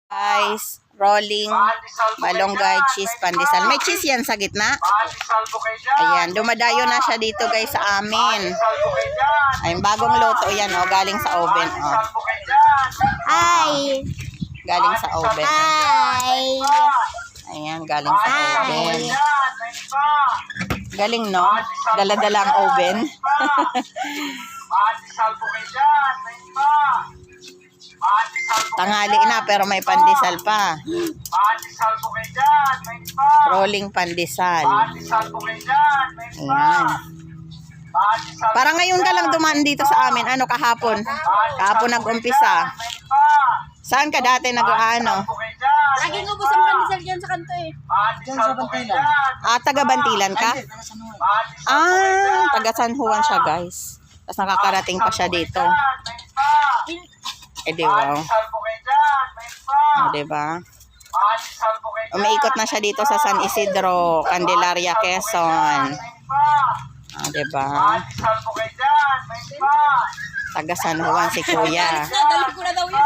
Guys, rolling malunggay cheese pandesal. May cheese yan sa gitna. Ayan, dumadayo na siya dito guys sa amin. Ayun, bagong luto yan oh, galing sa oven oh. Hi! Galing sa oven. Hi! Ayan, galing sa oven. Galing no? Dala-dala ang oven. Tanghali na pero may pandesal pa. Rolling pandesal. Ayan. Parang ngayon ka lang dumaan dito sa amin. Ano, kahapon? Kahapon nag-umpisa. Saan ka dati nag-ano? Laging ubos ang pandesal dyan sa kanto eh. Diyan sa Bantilan. Ah, taga Bantilan ka? Taga San Juan siya guys. Tapos nakakarating pa siya dito. Eh di wow. Di ba? Umiikot na siya dito sa San Isidro, Candelaria, Quezon. Di ba? Taga San Juan si Kuya. Dali ko na daw yun.